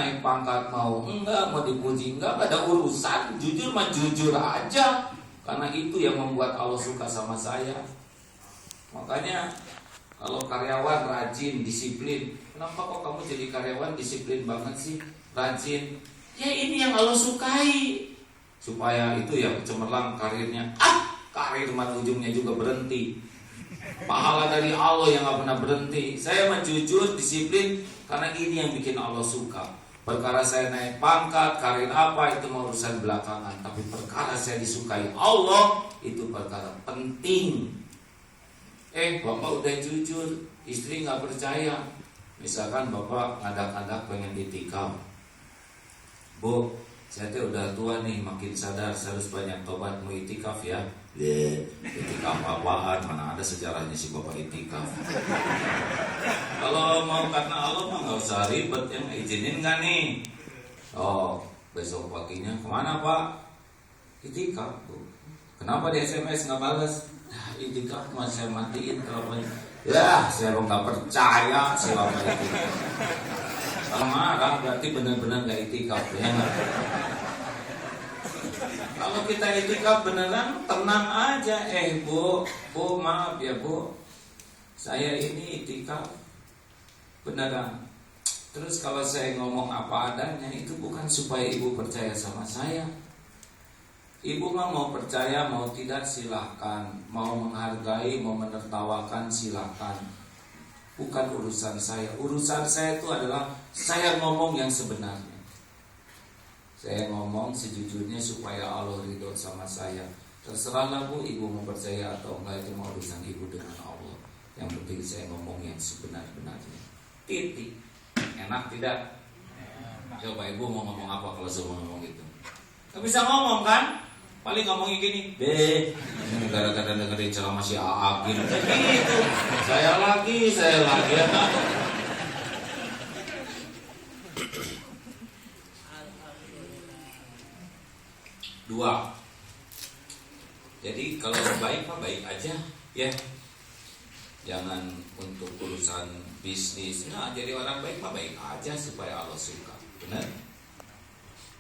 naik pangkat mau enggak, mau dipuji enggak ada urusan. Jujur mah jujur aja. Karena itu yang membuat Allah suka sama saya. Makanya kalau karyawan rajin, disiplin. Kenapa kok kamu jadi karyawan disiplin banget sih? Rajin. Ya ini yang Allah sukai. Supaya itu ya cemerlang karirnya. Karir mah ujungnya juga berhenti. Pahala dari Allah yang gak pernah berhenti. Saya mah jujur, disiplin. Karena ini yang bikin Allah suka. Perkara saya naik pangkat, karir apa, itu mau urusan belakangan. Tapi perkara saya disukai Allah, itu perkara penting. Bapak udah jujur, istri gak percaya. Misalkan bapak ngadak-ngadak pengen itikaf. Bu, saya tuh udah tua nih, makin sadar saya harus banyak tobat, mau itikaf ya. Itikaf apaan? Mana ada sejarahnya si bapak itikaf. Kalau mau karena Allah mah gak usah ribet, yang izinin gak nih? Oh, besok paginya kemana pak? Itikaf. Kenapa di SMS gak balas? Itikaf mah saya matiin teleponnya. Ya, saya gak percaya si bapak itikaf. Kalau marah berarti benar-benar gak itikaf ya. Kalau kita itikaf beneran tenang aja. Bu maaf ya bu, saya ini itikaf beneran. Terus kalau saya ngomong apa adanya, itu bukan supaya ibu percaya sama saya. Ibu mah mau percaya mau tidak silahkan, mau menghargai mau menertawakan silahkan. Bukan urusan saya. Urusan saya itu adalah saya ngomong yang sebenarnya. Saya ngomong sejujurnya supaya Allah ridho sama saya. Terserahlah bu, ibu mau percaya atau enggak, itu mau urusan ibu dengan Allah. Yang penting saya ngomong yang sebenar-benarnya. Titik. Enak tidak? Coba ibu mau ngomong apa kalau semua ngomong gitu? Gak bisa ngomong kan? Paling ngomongnya gini, gara-gara dengerin ceramah si Aak gitu. Saya lagi. Dua. Jadi kalau baik mah baik aja ya. Jangan untuk urusan bisnis. Nah, jadi orang baik mah baik aja supaya Allah suka. Benar?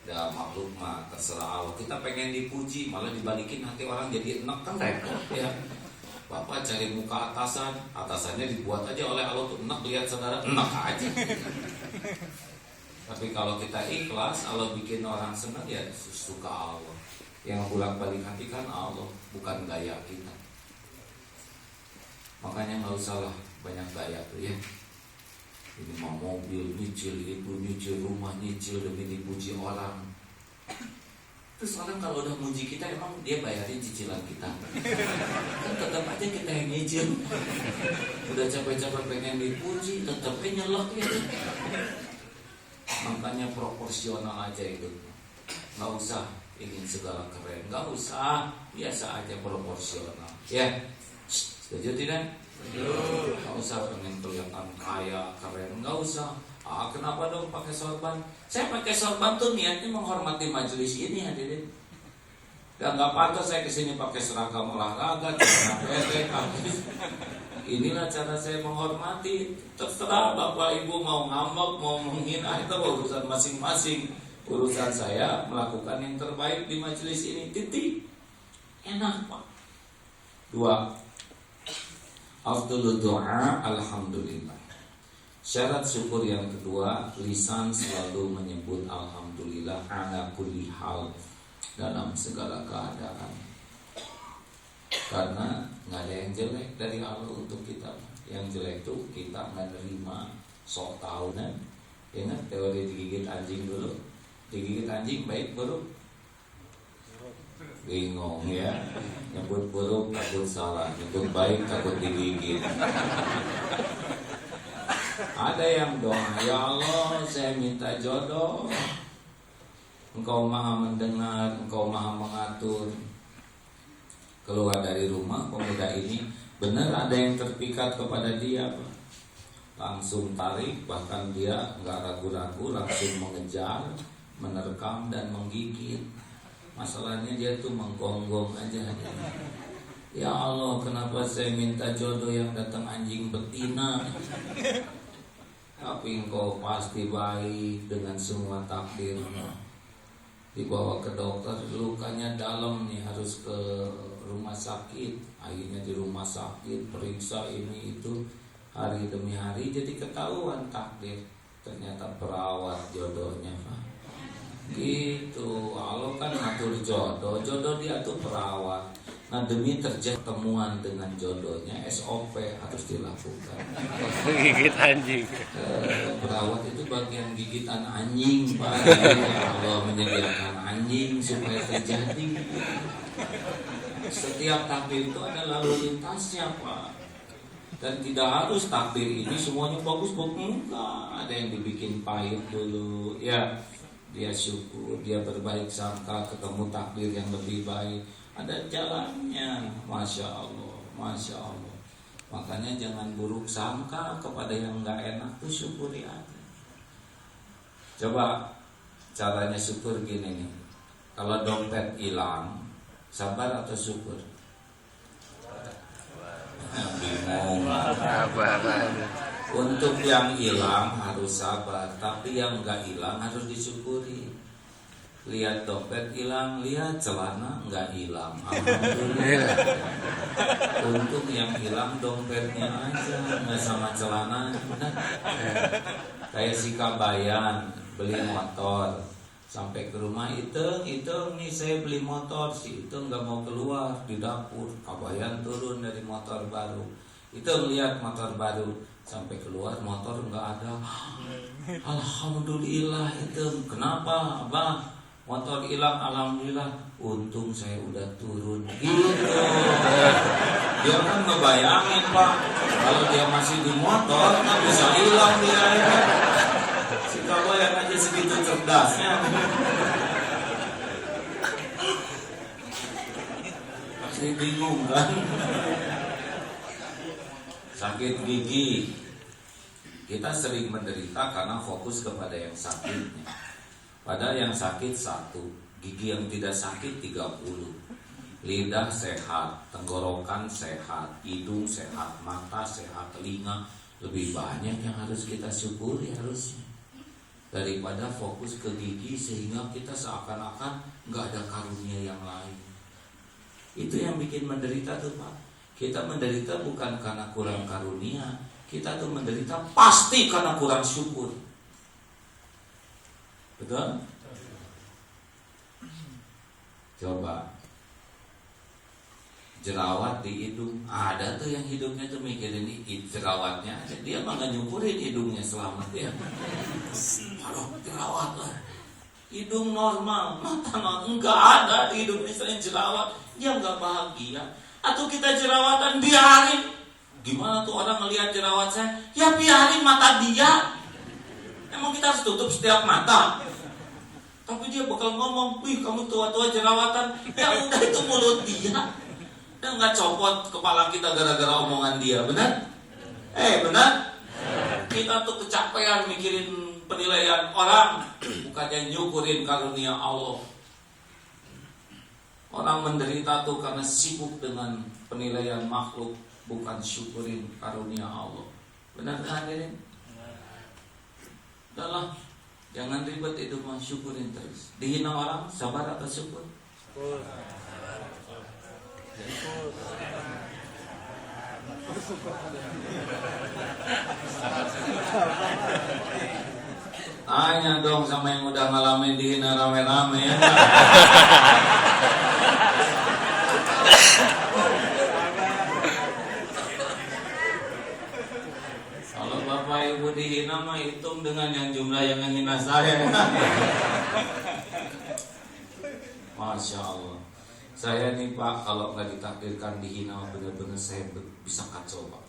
Ya makhluk mah terserah Allah. Kita pengen dipuji malah dibalikin hati orang jadi enak kan repot ya. Bapak cari muka atasannya dibuat aja oleh Allah tuh enak, lihat saudara enak aja. Tapi kalau kita ikhlas, Allah bikin orang senang ya suka Allah. Yang bolak-balik hati kan Allah, bukan gaya kita. Makanya nggak usah lah banyak gaya tuh ya. Ini mau mobil nyicil, itu nyicil rumah, nyicil demi dipuji orang. Terus orang kalau udah muji kita emang dia bayarin cicilan kita. Kan tetap aja kita yang nyicil. Udah capek-capek pengen dipuji, tetap nyelek ya. Makanya proporsional aja itu. Nggak usah ingin segala keren, nggak usah, biasa aja proporsional. Ya, setuju tidak? Nggak usah pengen kelihatan kaya, keren, nggak usah. Kenapa dong pakai sorban? Saya pakai sorban tuh niatnya menghormati majelis ini hadirin. Dan nggak pantas saya kesini pakai seragam olahraga, celana pendek. Inilah cara saya menghormati. Terserah bapak ibu mau ngambek, mau menghina, itu urusan masing-masing. Urusan saya melakukan yang terbaik di majelis ini. Titik. Enak pak. Dua. Afdalud doa alhamdulillah. Syarat syukur yang kedua, lisan selalu menyebut alhamdulillah ala kulli hal, dalam segala keadaan. Karena nggak ada yang jelek dari Allah untuk kita. Yang jelek itu kita nggak nerima, sok tahu kan. Ingat teori digigit anjing dulu. Digigit anjing baik buruk? Bingung ya. Nyebut buruk takut salah, nyebut baik takut digigit. Ada yang doa, ya Allah saya minta jodoh. Engkau maha mendengar, engkau maha mengatur. Keluar dari rumah pemuda ini, benar ada yang terpikat kepada dia, langsung tarik, bahkan dia nggak ragu-ragu, langsung mengejar, menerkam dan menggigit. Masalahnya dia tuh menggonggong aja. Ya Allah, kenapa saya minta jodoh yang datang anjing betina? Tapi engkau pasti baik dengan semua takdir. Dibawa ke dokter, lukanya dalam nih, harus ke rumah sakit. Akhirnya di rumah sakit periksa ini itu, hari demi hari, jadi ketahuan takdir. Ternyata perawat jodohnya, Pak. Gitu. Allah kan ngatur jodoh, jodoh dia tuh perawat. Nah, demi terjadi pertemuan dengan jodohnya, SOP harus dilakukan. Gigit anjing. Perawat itu bagian gigitan anjing, Pak. Allah menyediakan anjing supaya terjadi. Setiap takdir itu ada lalu lintasnya, Pak. Dan tidak harus takdir ini semuanya bagus-bagus, enggak. Ada yang dibikin pahit dulu, ya. Dia syukur, dia berbaik sangka, ketemu takdir yang lebih baik. Ada jalannya, Masya Allah, Masya Allah. Makanya jangan buruk sangka kepada yang gak enak, tuh syukuri aja. Coba caranya syukur gini nih. Kalau dompet hilang, sabar atau syukur? Bingung. Untuk yang hilang harus sabar, tapi yang gak hilang harus disyukuri. Lihat dompet hilang, lihat celana nggak hilang, alhamdulillah. Untuk yang hilang dompetnya aja, nggak sama celana. Kayak si Kabayan beli motor, sampai ke rumah hitung nih saya beli motor, si itu nggak mau keluar di dapur. Kabayan turun dari motor baru, itu lihat motor baru, sampai keluar motor nggak ada. Alhamdulillah. Itu kenapa, Abang? Motor hilang, alhamdulillah. Untung saya udah turun. Gitu. Dia kan ngebayangin, Pak, kalau dia masih di motor kan bisa hilang dia. Si Kabayan aja segitu cerdasnya. Masih bingung kan? Sakit gigi. Kita sering menderita karena fokus kepada yang sakitnya. Padahal yang sakit satu, gigi yang tidak sakit 30. Lidah sehat, tenggorokan sehat, hidung sehat, mata sehat, telinga. Lebih banyak yang harus kita syukuri harusnya, daripada fokus ke gigi sehingga kita seakan-akan gak ada karunia yang lain. Itu yang bikin menderita tuh, Pak. Kita menderita bukan karena kurang karunia, kita tuh menderita pasti karena kurang syukur. Betul? Coba jerawat di hidung. Ada tuh yang hidungnya tuh mikirin jerawatnya aja. Dia mah gak nyukurin hidungnya selamat ya. Aduh, jerawat lah. Hidung normal, mata normal. Enggak ada di hidungnya selain jerawat. Dia gak bahagia. Atau kita jerawatan, biarin. Gimana tuh orang ngelihat jerawat saya? Ya biarin, mata dia. Emang kita harus tutup setiap mata? Tapi dia bakal ngomong, wih kamu tua-tua jerawatan. Ya udah, itu mulut dia. Dan gak copot kepala kita gara-gara omongan dia. Benar? Benar? Kita tuh kecapean mikirin penilaian orang, bukannya nyukurin karunia Allah. Orang menderita tuh karena sibuk dengan penilaian makhluk, bukan syukurin karunia Allah. Benar kan hadirin? Udahlah, jangan ribet itu, mah syukurin terus. Dihina orang, sabar atau syukur? Syukur. Tanya dong sama yang udah ngalamin dihina rame-rame ya. Kalau Bapak Ibu dihina mah hitung dengan yang jumlah yang menghina saya. Masya Allah. Saya nih Pak, kalau nggak ditakdirkan dihina, benar-benar saya bisa kacau Pak.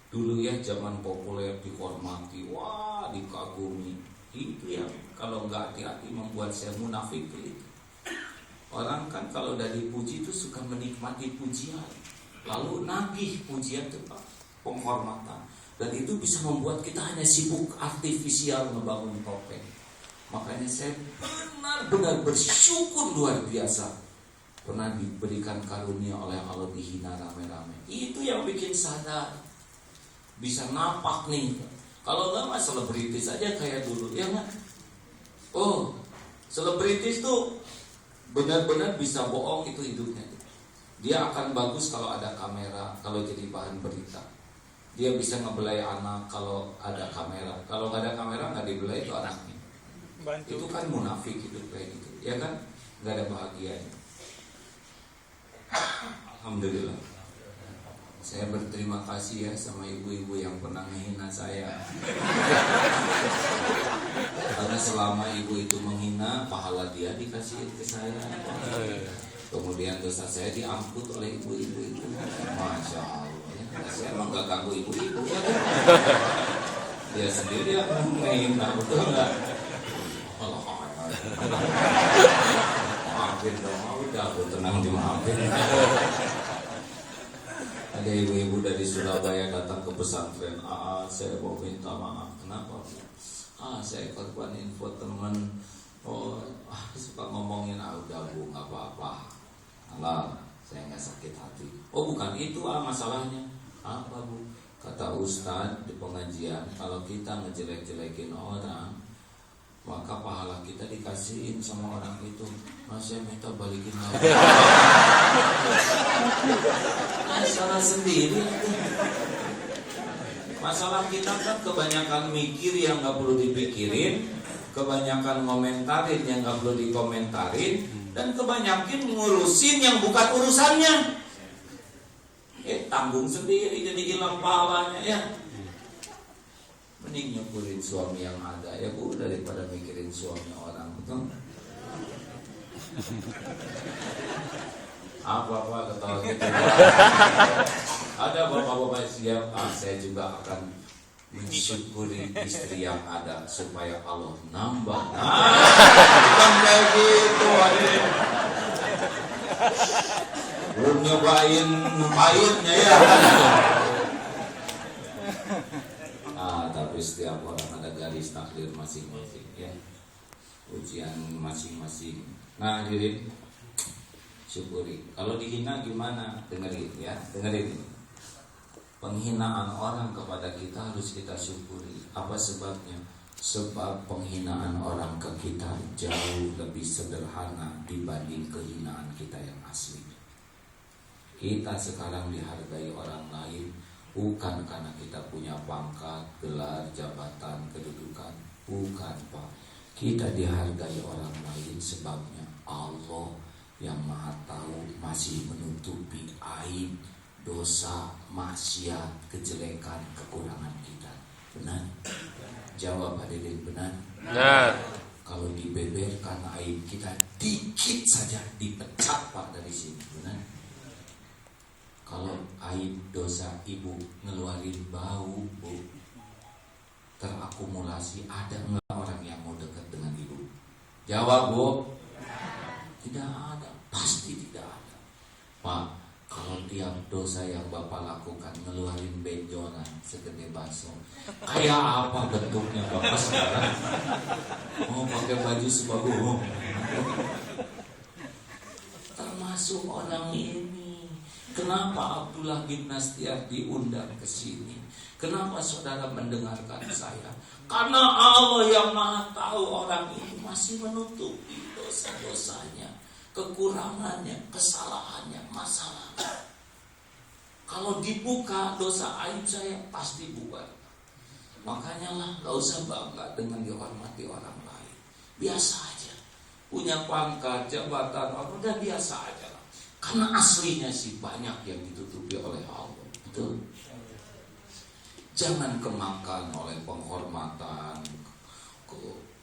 Dulu ya zaman populer, dihormati, wah dikagumi. Itu yang kalau nggak hati-hati membuat saya munafik itu. Orang kan kalau udah dipuji itu suka menikmati pujian, lalu nagih pujian itu Pak, penghormatan. Dan itu bisa membuat kita hanya sibuk artifisial ngebangun topeng. Makanya saya benar-benar bersyukur luar biasa pernah diberikan karunia oleh Allah dihina rame-rame. Itu yang bikin sadar, bisa napak nih. Kalau enggak mah selebritis aja kayak dulu, ya nggak? Oh, selebritis tuh benar-benar bisa bohong itu hidupnya. Dia akan bagus kalau ada kamera, kalau jadi bahan berita. Dia bisa ngebelai anak kalau ada kamera. Kalau nggak ada kamera nggak dibelai itu anaknya. Itu kan munafik hidup kayak gitu, ya kan? Nggak ada bahagianya. Alhamdulillah. Saya berterima kasih ya sama ibu-ibu yang pernah menghina saya. Karena selama ibu itu menghina, pahala dia dikasih ke saya. Kemudian dosa saya diamput oleh ibu-ibu itu. Masya Allah. Ya. Saya emang gak ganggu ibu-ibu ya. Dia sendiri yang menghina, betul nggak? Allah, maafin dong, udah aku tenang dimaafin. Ada ibu-ibu dari Surabaya datang ke pesantren. Saya mau minta maaf. Kenapa? Saya korban infotainment. Suka ngomongin. Udah bu, nggak apa-apa. Halal, saya nggak sakit hati. Bukan itu masalahnya. Apa bu? Kata Ustadz di pengajian, kalau kita ngejelek-jelekin orang, maka pahala kita dikasihin sama orang itu. Saya minta balikin lagi. Salah sendiri. Masalah kita kan kebanyakan mikir yang gak perlu dipikirin, kebanyakan ngomentarin yang gak perlu dikomentarin, dan kebanyakan ngurusin yang bukan urusannya. Tanggung sendiri jadi hilang pahalanya ya. Mending nyukurin suami yang ada ya bu, daripada mikirin suami orang, betul? Apa-apa ketawa gitu. Ada bapak-bapak siap. Saya juga akan mensyukuri istri yang ada supaya Allah nambah. Bukan kayak gitu, adik. Belum nyobain pahitnya ya. Tapi setiap orang ada garis takdir masing-masing ya. Ujian masing-masing. Nah, hadirin, syukuri. Kalau dihina gimana? Dengerin ya, dengerin. Penghinaan orang kepada kita harus kita syukuri. Apa sebabnya? Sebab penghinaan orang ke kita jauh lebih sederhana dibanding kehinaan kita yang asli. Kita sekarang dihargai orang lain bukan karena kita punya pangkat, gelar, jabatan, kedudukan. Bukan, Pak. Kita dihargai orang lain sebabnya Allah yang Maha Tahu masih menutupi aib, dosa, maksiat, kejelekan, kekurangan kita. Benar? Jawab hadirin, benar? Benar. Kalau dibeberkan aib kita dikit saja dipecat Pak dari sini, benar? Kalau aib dosa ibu ngeluarin bau, bu, terakumulasi, ada nggak orang yang mau dekat dengan ibu? Jawab bu. Tidak ada, pasti tidak ada. Pak, kalau tiap dosa yang Bapak lakukan ngeluarin benjolan segede bakso, kayak apa bentuknya Bapak sekarang? Pakai baju sebagus. Termasuk orang ini. Kenapa Abdullah bin Nastiar diundang ke sini? Kenapa saudara mendengarkan saya? Karena Allah yang Maha Tahu orang ini masih menutupi dosa-dosanya, kekurangannya, kesalahannya, masalahnya. Kalau dibuka dosa aib saya pasti bubar. Makanya lah gak usah bangga dengan dihormati orang lain. Biasa aja. Punya pangkat, jabatan, udah biasa aja lah. Karena aslinya sih banyak yang ditutupi oleh Allah. Betul. Jangan kemakan oleh penghormatan,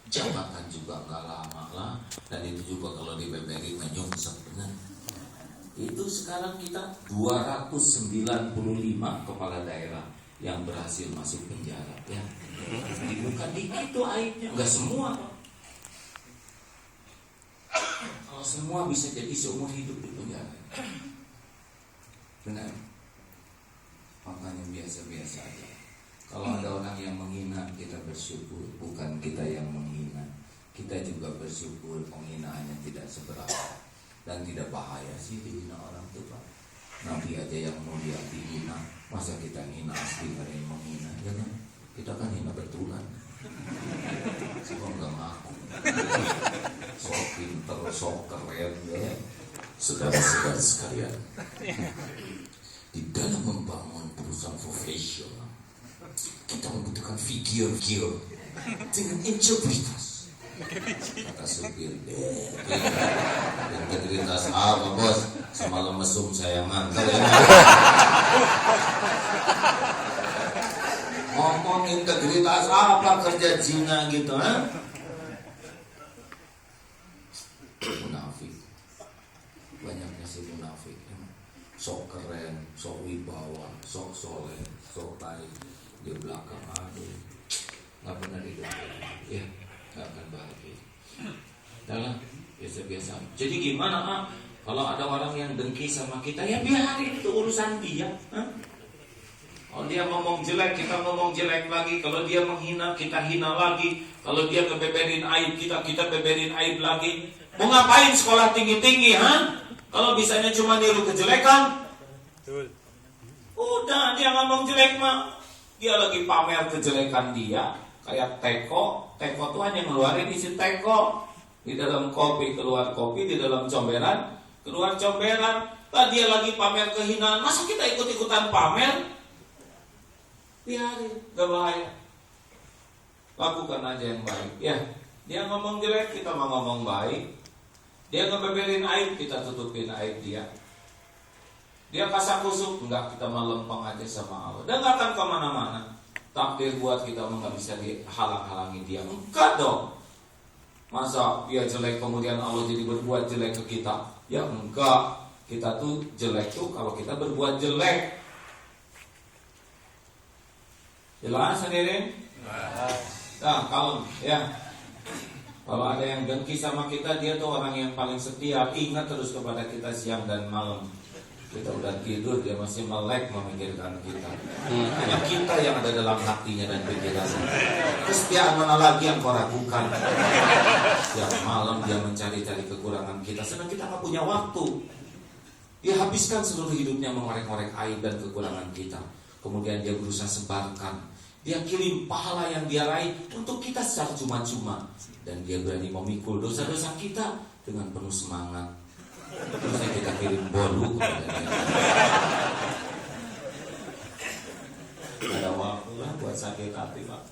jabatan juga gak lama lah. Dan itu juga kalau dibeberin nyungsep, benar. Itu sekarang kita 295 kepala daerah yang berhasil masuk penjara ya. Bukan dikit itu aibnya, nggak semua. Kalau semua bisa jadi seumur hidup di penjara. Benar. Makanya biasa-biasa aja. Kalau ada orang yang menghina, kita bersyukur, bukan kita yang menghina. Kita juga bersyukur penghinaannya tidak seberapa. Dan tidak bahaya sih dihina orang itu Pak. Nabi aja yang mulia dihina, masa kita hina asli ada yang menghina, ya kan? Kita kan hina betulan. Semua nggak ngaku. Sok pinter, sok keren ya. Saudara-saudara sekalian, di dalam membangun perusahaan profesional, kita membutuhkan figure dengan integritas. Kata supir, integritas apa bos? Semalam mesum saya ngantar ya. Ngomong integritas apa, kerja zina gitu, ha? Munafik, banyaknya sih munafik. Sok keren, sok wibawa, sok soleh, sok baik. Di belakang aduh, nggak pernah didengar, ya nggak akan bahagia. Dalam biasa-biasa. Jadi gimana kalau ada orang yang dengki sama kita, ya biarin, itu urusan dia. Kalau dia ngomong jelek, kita ngomong jelek lagi. Kalau dia menghina, kita hina lagi. Kalau dia ngebeberin aib kita beberin aib lagi. Mau ngapain sekolah tinggi-tinggi, kalau bisanya cuma niru kejelekan? Udah, dia ngomong jelek mah, dia lagi pamer kejelekan dia. Kayak teko tuh hanya ngeluarin isi teko. Di dalam kopi keluar kopi, di dalam comberan keluar comberan. Lah dia lagi pamer kehinaan, masa kita ikut-ikutan pamer? Biarin, gak bahaya. Lakukan aja yang baik. Ya, dia ngomong jelek, kita mau ngomong baik. Dia ngebeberin aib, kita tutupin aib dia. Dia kasak kusuk, enggak, kita melempeng aja sama Allah. Dan gak akan kemana-mana. Takdir buat kita nggak bisa dihalang-halangi dia. Enggak dong. Masa dia jelek kemudian Allah jadi berbuat jelek ke kita? Ya enggak. Kita tuh jelek tuh kalau kita berbuat jelek. Jelas sendiri? Nah, kalau ada yang dengki sama kita, dia tuh orang yang paling setia. Ingat terus kepada kita siang dan malam. Kita udah tidur, dia masih melek memikirkan kita. Hanya kita yang ada dalam hatinya dan pikirannya. Kesetiaan mana lagi yang kau ragukan? Setiap malam dia mencari-cari kekurangan kita, sedang kita nggak punya waktu. Dia habiskan seluruh hidupnya mengorek-ngorek aib dan kekurangan kita. Kemudian dia berusaha sebarkan. Dia kirim pahala yang dia raih untuk kita secara cuma-cuma. Dan dia berani memikul dosa-dosa kita dengan penuh semangat. Terusnya kita kirim bolu kepada dia. Ada waktu lah buat sakit hati Pak.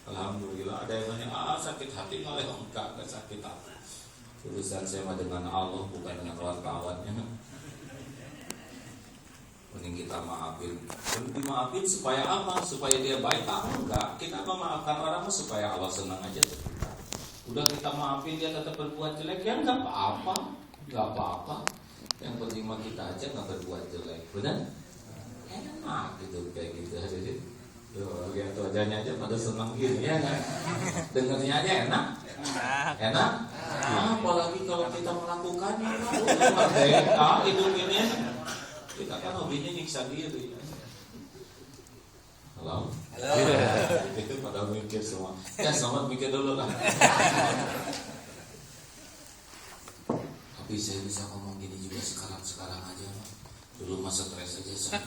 Alhamdulillah ada yang nanya, sakit hati malah enggak sakit hati. Urusan saya mah dengan Allah, bukan dengan kawan-kawannya. Mending kita maafin. Dimaafin supaya apa? Supaya dia baik? Enggak. Kita memaafkan orang supaya Allah senang aja tuh kita. Udah kita maafin dia tetap berbuat jelek, ya enggak apa-apa. Enggak apa-apa. Yang penting mah kita aja enggak berbuat jelek. Benar? Enak gitu kayak gitu. Jadi lihat wajahnya aja pada senang gitu ya kan? Dengarnya aja enak. Enak? Apalagi kalau kita melakukannya, merdeka hidup ini. Kita kan hobinya nyiksa diri. Halo? Itu pada mikir semua. Ya selamat mikir dulu lah. Tapi saya bisa ngomong gini juga sekarang aja. Dulu masa stres aja saya.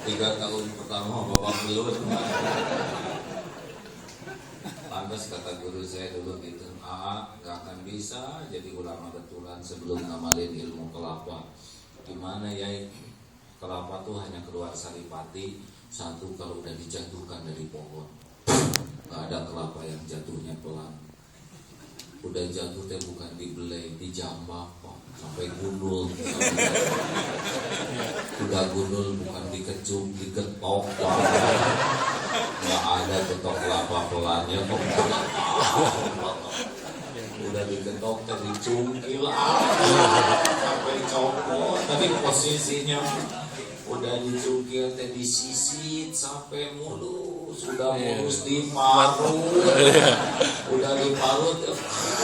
3 tahun pertama bapak belur. Lantas kata guru saya dulu gitu, gak akan bisa jadi ulama betulan sebelum ngamalin ilmu kelapa. Gimana ya? Kelapa tuh hanya keluar saripati satu kalau udah dijatuhkan dari pohon. Gak ada kelapa yang jatuhnya pelan. Udah jatuh teh bukan dibelai, dijambak sampai gundul. Udah gundul bukan dikecup, digetok. Gak ada ketok kelapa pelannya kok. Udah digetok teh dicungkil sampai copot. Tapi posisinya udah dicungkil teh disisit sampai mulus. Udah mulus diparut. Udah diparut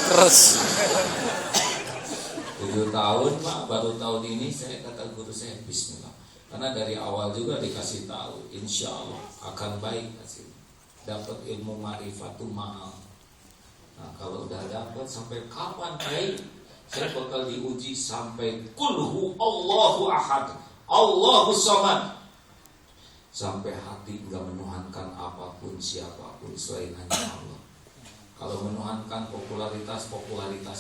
keras. 7 tahun Pak, baru tahun ini saya kata guru saya bismillah. Karena dari awal juga dikasih tahu, insya Allah akan baik hasil. Dapat ilmu ma'rifatu ma'al. Nah kalau udah dapat sampai kapan baik? Saya bakal diuji sampai kulhu Allahu ahad. Allahus Samad. Sampai hati enggak menuhankan apapun siapapun selain hanya Allah. Kalau menuhankan popularitas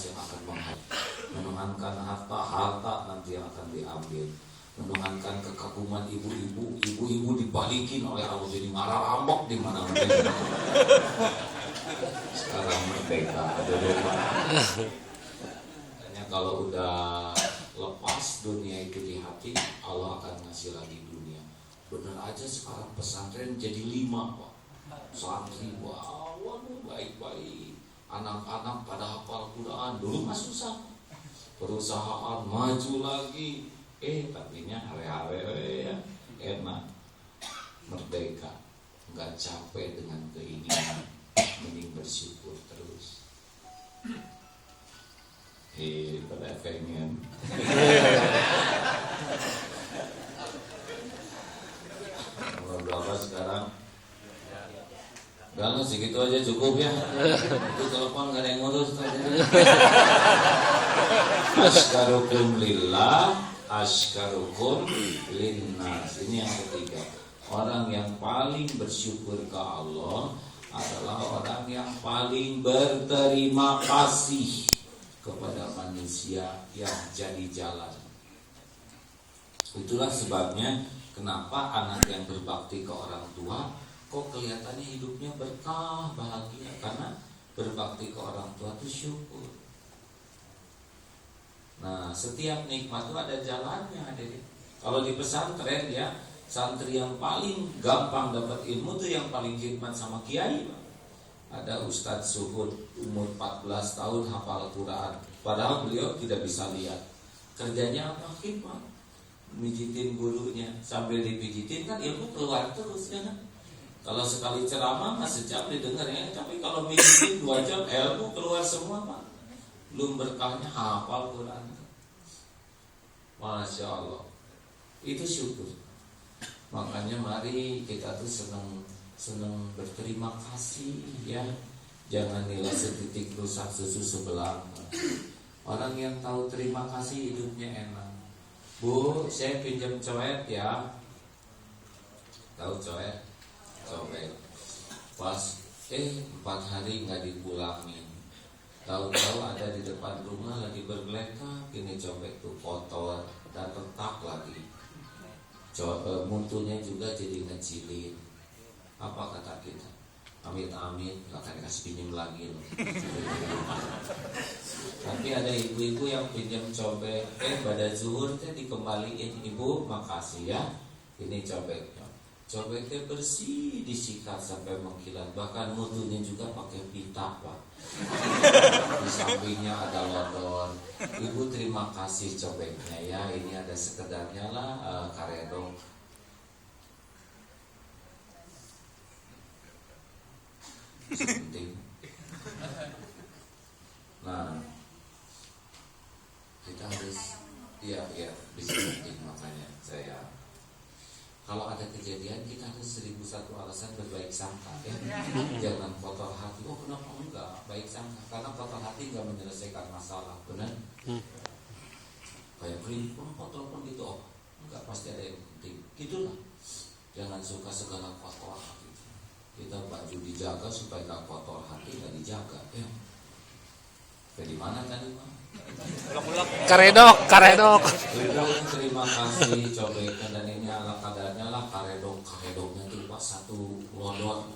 yang akan menghadap. Menuhankan harta nanti yang akan diambil. Menuhankan kekaguman ibu-ibu dibalikin oleh Allah jadi marah rambok di mana-mana. Sekarang merdeka ada domba. Makanya kalau udah lepas dunia itu di hati, Allah akan ngasih lagi dunia. Benar aja sekarang pesantren jadi 5 Pak. Santri waduh baik-baik. Anak-anak pada hafal Quran. Dulu mah susah. Perusahaan maju lagi. Tapinya hari-hari ya enak. Merdeka. Enggak capek dengan keinginan. Mending bersyukur terus. Pada pengen. Nomor berapa sekarang? Udah segitu aja cukup ya. Itu telepon gak ada yang ngurus aja. Askarukum lillah, askarukum linnas. Ini yang ketiga. Orang yang paling bersyukur ke Allah adalah orang yang paling berterima kasih kepada manusia yang jadi jalan. Itulah sebabnya kenapa anak yang berbakti ke orang tua kok kelihatannya hidupnya berkah, bahagia, karena berbakti ke orang tua itu syukur. Nah, setiap nikmat itu ada jalannya, adik. Kalau di pesantren ya, santri yang paling gampang dapat ilmu tuh yang paling khidmat sama kiai. Ada Ustadz Suhud umur 14 tahun hafal Quran, padahal beliau tidak bisa lihat. Kerjanya apa? Khidmat. Mijitin gurunya, sambil dipijitin kan ilmu keluar terus ya kan? Kalau sekali ceramah mah sejam didengar ya, tapi kalau mijitin 2 jam ilmu keluar semua Pak. Belum berkahnya hafal Quran. Masya Allah. Itu syukur. Makanya mari kita tuh senang berterima kasih ya. Jangan nilai setitik rusak susu sebelah. Orang yang tahu terima kasih hidupnya enak. Bu, saya pinjam coet ya. Tahu coet? Coet. Pas 4 hari nggak dipulangin. Tahu-tahu ada di depan rumah lagi bergeletak, ini cobek tuh kotor dan retak lagi. Mutunya juga jadi ngecilin. Apa kata kita? Amit-amit gak akan kasih pinjam lagi loh. Tapi ada ibu-ibu yang pinjam cobek, pada zuhur teh dikembaliin, ibu makasih ya. Ini cobeknya. Cobeknya bersih, disikat sampai mengkilat. Bahkan mutunya juga pakai pita Pak. Di sampingnya ada lodon. Ibu terima kasih cobeknya ya. Ini ada sekedarnya lah karedong. Penting. Nah, kita harus iya bisa penting. Makanya saya kalau ada kejadian kita harus 1001 alasan berbaik sangka ya. Jangan kotor hati. Oh kenapa enggak baik sangka? Karena kotor hati enggak menyelesaikan masalah, benar? Kayak perempuan kotor pun gitu, oh enggak, pasti ada yang penting. Gitulah. Jangan suka segala kotor hati. Kita baju dijaga supaya enggak kotor hati, enggak dijaga ya. Kayak di mana tadi Pak? Karedok. Terima kasih cobeknya dan ini ala kadarnya lah karedoknya tuh Pak 1 lodon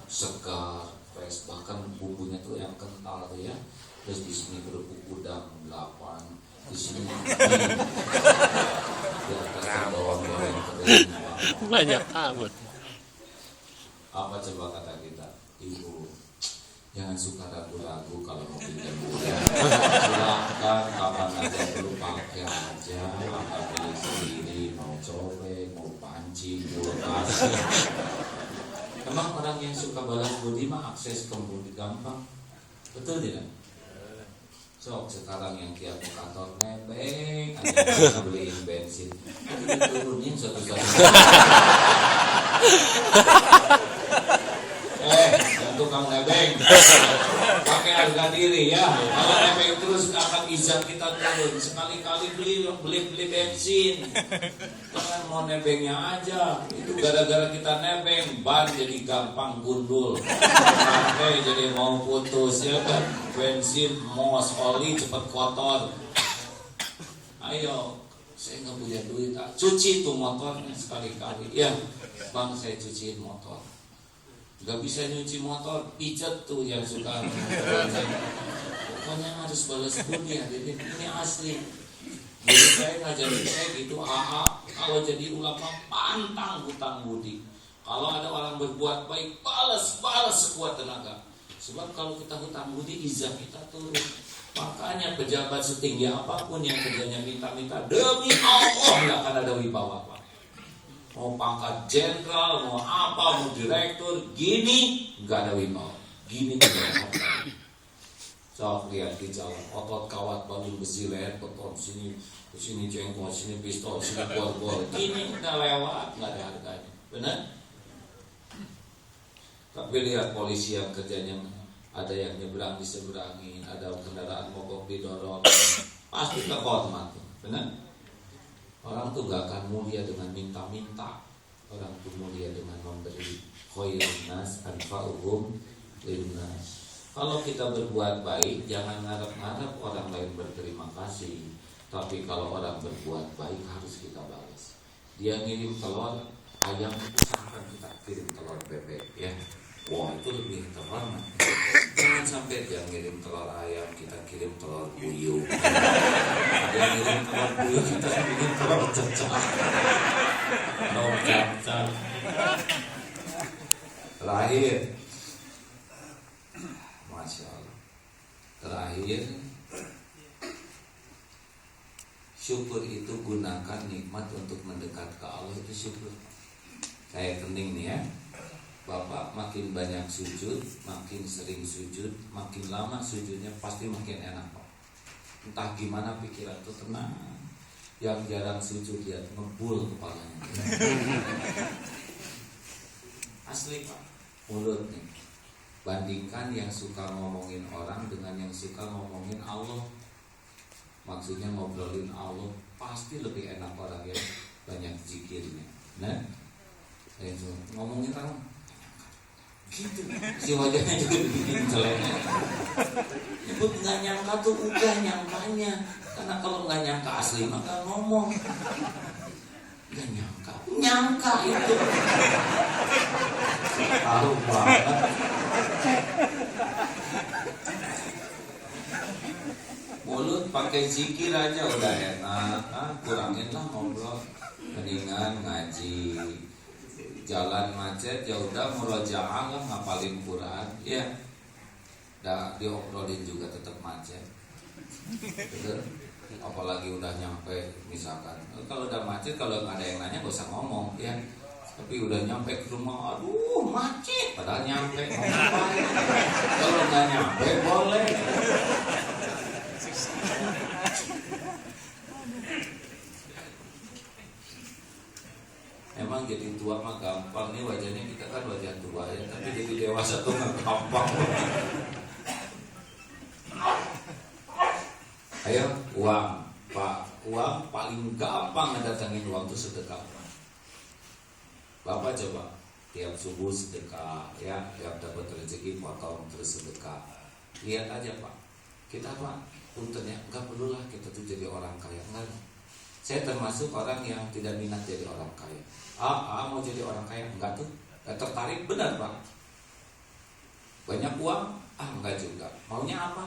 segar, fresh, bahkan bumbunya tuh yang kental tuh ya. Terus di sini kerupuk udang 8, di sini di atasnya bawang goreng kering. Banyak amat. Apa coba kata kita? Ibu, jangan suka ragu-ragu kalau mau pinjam uang. Silahkan kapan aja perlu pakai aja. Apa beli sendiri, mau cobek, mau pancing, kulkas. Emang orang yang suka balas budi mah akses ke budi gampang. Betul tidak? Sok sekarang yang tiap ke kantor nebeng, ada beliin bensin. Turunin satu-satu. Yang tukang nebeng pakai harga diri ya. Kalau nebeng terus akan izin kita turun. Sekali-kali beli bensin. Jangan mau nebengnya aja. Itu gara-gara kita nebeng ban jadi gampang gundul. Sampai jadi mau putus ya kan. Bensin, mos, oli cepet kotor. Ayo, saya nggak punya duit. Cuci tuh motornya sekali-kali. Ya, bang saya cuciin motor. Gak bisa nyuci motor, pijet tuh yang suka. Pokoknya harus balas budi ya, jadi ini asli. Jadi saya ngajarin saya gitu, kalau jadi ulama pantang hutang budi. Kalau ada orang berbuat baik, balas sekuat tenaga. Sebab kalau kita hutang budi, izah kita turun. Makanya pejabat setinggi apapun yang kerjanya minta-minta, demi Allah nggak akan ada wibawa. Mau pangkat jenderal, mau apa, mau direktur, gini nggak ada wibawa, gini tidak ada. Sok lihat di jalan, otot kawat balun besi leher, beton sini jengkol, sini pistol, sini bor, gini udah lewat, nggak ada harganya, benar? Tapi lihat polisi yang kerjanya ada yang nyebrang diseberangin, ada kendaraan mogok didorong, pasti terhormat, benar? Orang tuh gak akan mulia dengan minta-minta. Orang tuh mulia dengan memberi. Khairun nas anfa'uhum linnas. Kalau kita berbuat baik, jangan ngarep-ngarep orang lain berterima kasih. Tapi kalau orang berbuat baik harus kita balas. Dia ngirim telur ayam, usahakan kita kirim telur bebek ya. Wah, itu lebih terhormat. Jangan sampai dia ngirim telur ayam, kita kirim telur puyuh. Dia ngirim telur puyuh, kita kirim telur cecah. Cacah. Terakhir, Masya Allah. Terakhir, syukur itu gunakan nikmat untuk mendekat ke Allah, itu syukur. Kayak kening nih ya. Bapak makin banyak sujud, makin sering sujud, makin lama sujudnya pasti makin enak Pak. Entah gimana pikiran itu tenang. Yang jarang sujud lihat ngebul kepalanya. Asli Pak, mulut nih. Bandingkan yang suka ngomongin orang dengan yang suka ngomongin Allah. Maksudnya ngobrolin Allah, pasti lebih enak orang yang banyak zikirnya. Nah, ngomongin orang gitu, si wajahnya juga bikin celengnya. Ibu nggak nyangka tuh udah nyangkanya, karena kalau nggak nyangka asli maka ngomong. Nggak nyangka itu. Tahu banget. Mulut pakai zikir aja udah enak, kuranginlah ngobrol, mendingan ngaji. Jalan macet ya udah murojaah lah, ngapalin Quran ya. Dah diobrolin juga tetap macet. Betul? Apalagi udah nyampe misalkan. Kalau udah macet, kalau nggak ada yang nanya gak usah ngomong ya. Tapi udah nyampe ke rumah, aduh macet. Padahal nyampe ngomong. Kalau nggak nyampe boleh. Emang jadi tua mah gampang nih, wajahnya kita kan wajah tua ya, tapi jadi dewasa tuh nggak gampang. Ayo uang, Pak, uang paling gampang ngedatangin uang tuh sedekah. Bapak coba tiap subuh sedekah ya, tiap dapat rezeki potong terus sedekah. Lihat aja Pak, kita Pak, puntennya nggak perlulah kita tuh jadi orang kaya, enggak. Saya termasuk orang yang tidak minat jadi orang kaya. Mau jadi orang kaya enggak tuh, enggak tertarik, benar Pak. Banyak uang, enggak juga. Maunya apa?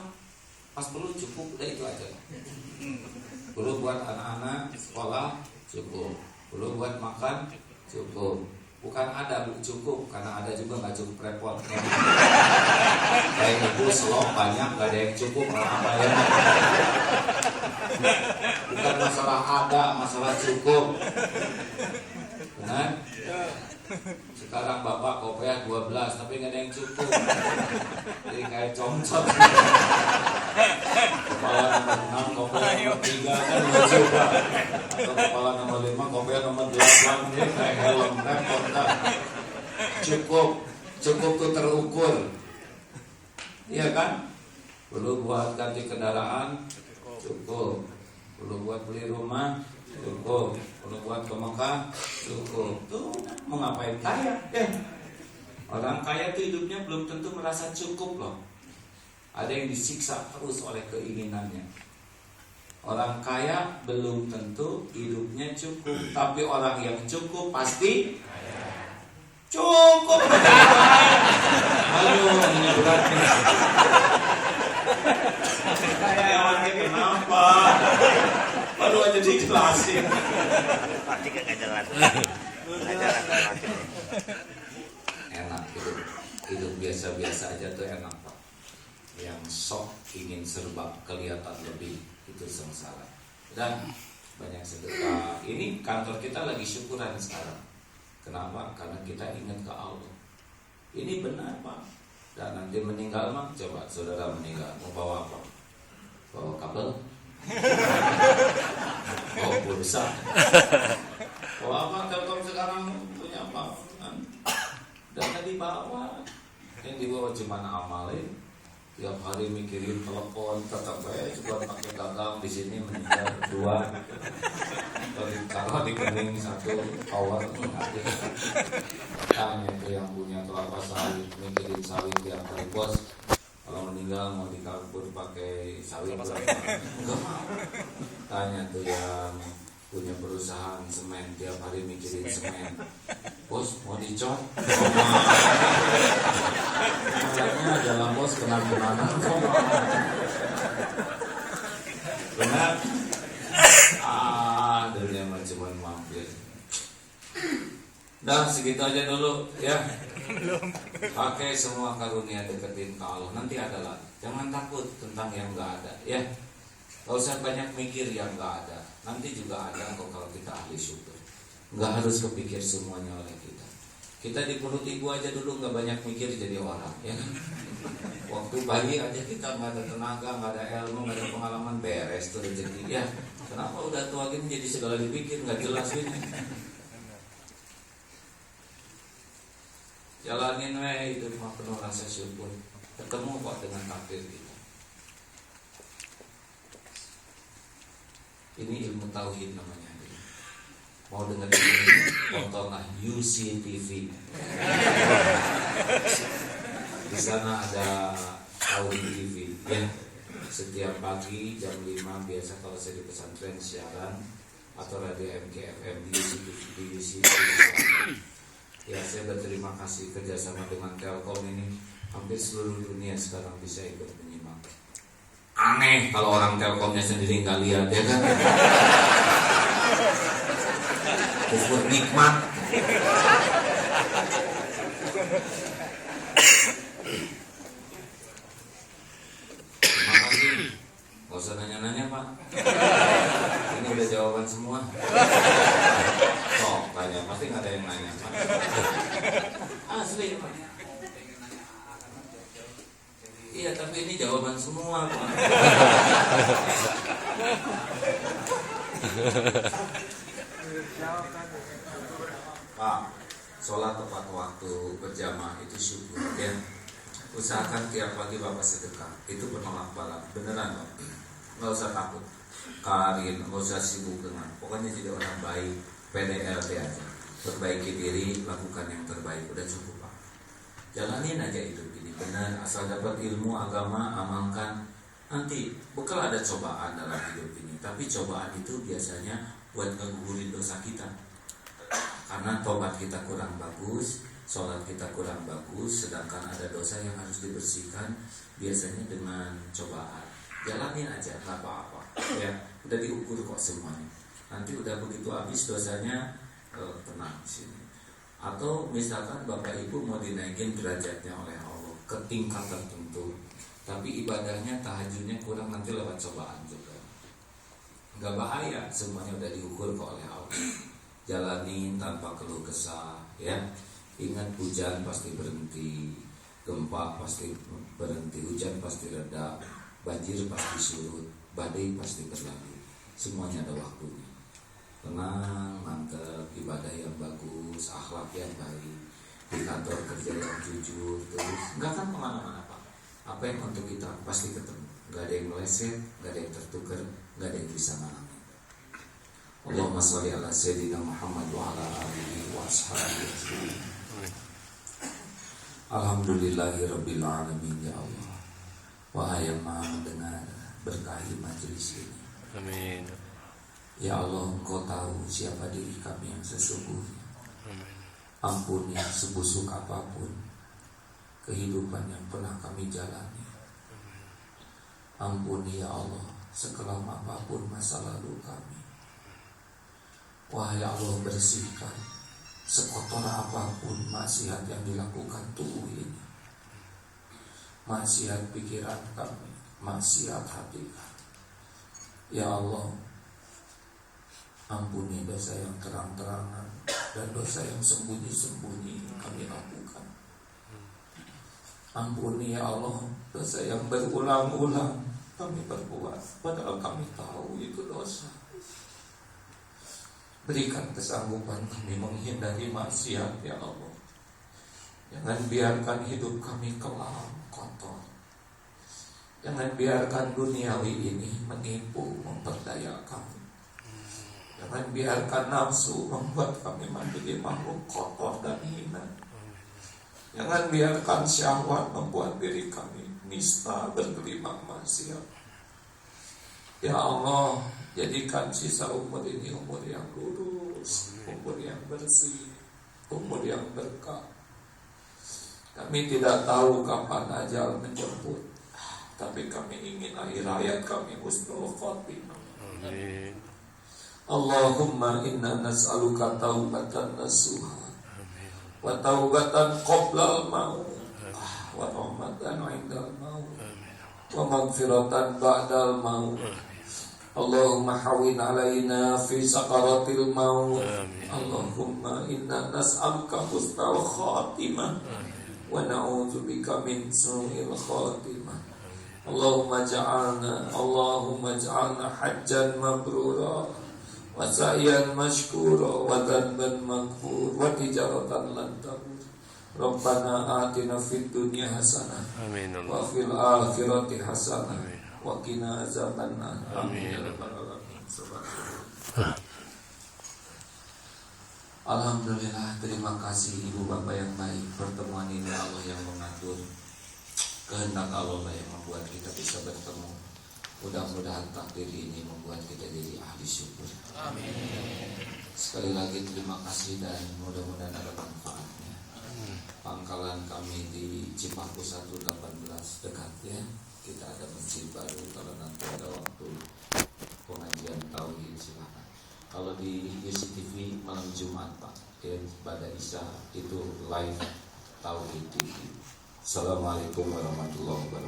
Pas perlu cukup, udah itu aja. Perlu buat anak-anak sekolah, cukup. Perlu buat makan, cukup. Bukan ada cukup, karena ada juga nggak cukup repot. Kayak ibu selop banyak, nggak ada yang cukup, apa ya? Bukan masalah ada, masalah cukup. Benar? Sekarang bapak kopiah 12, tapi nggak ada yang cukup. Jadi kayak comcot. Kepala nomor 6, kopiah nomor 3 kan lucu Pak. Atau kepala nomor 5, kopiah nomor 8, dia kayak helm repot kan. Cukup tuh terukur. Iya kan? Perlu buat ganti kendaraan, cukup. Perlu buat beli rumah, cukup. Perlu buat ke Mekah, cukup. Tuh mau ngapain kaya? Orang kaya tuh hidupnya belum tentu merasa cukup loh. Ada yang disiksa terus oleh keinginannya. Orang kaya belum tentu hidupnya cukup, tapi orang yang cukup pasti cukup. Aduh, ini berat nih. Karyawannya kenapa? Baru aja dijelasin. Pasti gak jelas. Enak hidup biasa-biasa aja tuh enak Pak. Yang sok ingin serba kelihatan lebih itu sengsara. Dan banyak sedekah. Ini kantor kita lagi syukuran sekarang. Kenapa? Karena kita ingat ke Allah. Ini benar Pak. Dan nanti meninggal mah, coba saudara meninggal mau bawa apa? Bawa kabel? Bawa pulsa? Bawa apa? Telkom sekarang punya apa? Dan tadi bawa, yang dibawa cuma amalin. Tiap hari mikirin telepon, tetap aja cuma pakai gagang di sini meninggal 2. Kalau di kening 1 power nanti. Tanya itu yang punya kelapa sawit, mikirin sawit tiap hari bos. Kalau meninggal mau dikabur pakai sawit berapa? Enggak mau. Tanya tuh yang punya perusahaan semen tiap hari mikirin semen. Bos mau dicot? Makanya dalam bos kenal-kenalan. Benar? Dunia cuma mampir. Dah segitu aja dulu ya. Pakai semua karunia deketin ke Allah. Nanti ada lagi. Jangan takut tentang yang enggak ada ya. Gak usah banyak mikir yang enggak ada. Nanti juga ada kok kalau kita ahli syukur. Enggak harus kepikir semuanya oleh kita. Kita di perut ibu aja dulu enggak banyak mikir jadi orang ya kan. Waktu bayi aja kita enggak ada tenaga, enggak ada ilmu, enggak ada pengalaman, beres tuh rezeki ya. Kenapa udah tua gini jadi segala dipikir enggak jelas ini. Jalanin itu mah penuh rasa syukur. Ketemu kok dengan takdir kita. Ini ilmu tauhid namanya. Mau dengerin ini, tontonlah UCTV. Di sana ada Tauhid TV ya. Setiap pagi jam 5 biasa kalau saya di pesantren siaran atau radio MKFM di UCTV. Ya, saya berterima kasih kerjasama dengan Telkom ini. Hampir seluruh dunia sekarang bisa ikut menyimak. Aneh kalau orang Telkomnya sendiri nggak lihat ya kan. Disebut nikmat. Terima kasih. Gak usah nanya-nanya Pak. Ini udah jawaban semua. Tanya, pasti nggak ada yang nanya Pak. Asli Pak. Iya, tapi ini jawaban semua Pak. Pak, sholat tepat waktu berjamaah itu syukur ya. Usahakan tiap pagi Bapak sedekah. Itu penolak bala. Beneran Pak. Nggak usah takut. Karin, nggak usah sibuk dengan. Pokoknya jadi orang baik. PDLT aja. Perbaiki diri, lakukan yang terbaik. Udah cukup Pak. Jalanin aja hidup ini. Benar, asal dapat ilmu agama, amalkan. Nanti bakal ada cobaan dalam hidup ini. Tapi cobaan itu biasanya buat ngegugurin dosa kita. Karena tobat kita kurang bagus, sholat kita kurang bagus, sedangkan ada dosa yang harus dibersihkan biasanya dengan cobaan. Jalanin aja, gak apa-apa. Ya, udah diukur kok semuanya. Nanti udah begitu habis dosanya, tenang di sini. Atau misalkan Bapak Ibu mau dinaikin derajatnya oleh Allah ke tingkat tertentu, tapi ibadahnya tahajudnya kurang, nanti lewat cobaan juga. Gak bahaya, semuanya udah diukur kok oleh Allah. Jalanin tanpa keluh kesah ya. Ingat hujan pasti berhenti, gempa pasti berhenti, hujan pasti reda, banjir pasti surut, badai pasti berlalu. Semuanya ada waktunya. Tenang, mantap, ibadah yang bagus, akhlak yang baik, di kantor kerja yang jujur, terus nggak akan kemana-mana Pak. Apa yang untuk kita pasti ketemu. Gak ada yang meleset, gak ada yang tertukar, gak ada yang bisa mengalami. Allahumma sholli ala sayyidina Muhammad wa ala alihi wa ashabihi. Alhamdulillahirabbil alamin ya Allah. Wahai yang Maha mendengar, berkahi majelis ini. Amin. Ya Allah, Engkau tahu siapa diri kami yang sesungguhnya. Ampuni sebusuk apapun kehidupan yang pernah kami jalani. Ampuni ya Allah sekelam apapun masa lalu kami. Wahai Allah, bersihkan sekotor apapun maksiat yang dilakukan tubuh ini. Maksiat pikiran kami, maksiat hati kami. Ya Allah, ampuni dosa yang terang-terangan dan dosa yang sembunyi-sembunyi kami lakukan. Ampuni ya Allah dosa yang berulang-ulang kami perbuat, padahal kami tahu itu dosa. Berikan kesanggupan kami menghindari maksiat ya Allah. Jangan biarkan hidup kami kelam, kotor. Jangan biarkan duniawi ini menipu, memperdaya kami. Jangan biarkan nafsu membuat kami menjadi makhluk kotor dan hina. Jangan biarkan syahwat membuat diri kami nista bergelimang maksiat. Ya Allah, jadikan sisa umur ini umur yang lurus, umur yang bersih, umur yang berkah. Kami tidak tahu kapan ajal menjemput, tapi kami ingin akhir hayat kami husnul khotimah. Amin. Allahumma inna nas'aluka taubatan nasuha wa taubatan qoblal maut wa rahmatan indal maut wa maghfiratan ba'dal maut. Allahumma hawin alaina fi sakaratil maut. Allahumma inna nas'aluka husnal khatimah wa na'udzubika min su'il khatimah. Allahumma ja'alna hajjan mabrura wa sa'yan mashkura wa dhanban maghfur wa tijaratan lan tabur. Rabbana atina fid dunya hasanah wa fil akhirati hasanah wa qina azabannar. Amin ya rabbal alamin. Alhamdulillah, terima kasih Ibu Bapak yang baik. Pertemuan ini Allah yang mengatur. Kehendak Allah yang membuat kita bisa bertemu. Mudah-mudahan takdir ini membuat kita jadi ahli syukur. Amin. Sekali lagi terima kasih dan mudah-mudahan ada manfaatnya. Pangkalan kami di Cipaku 118 dekat ya. Kita ada masjid baru, kalau nanti ada waktu pengajian tauhid silakan. Kalau di UCTV malam Jumat Pak, ya, pada Isya itu live tauhid TV. Assalamualaikum warahmatullahi wabarakatuh.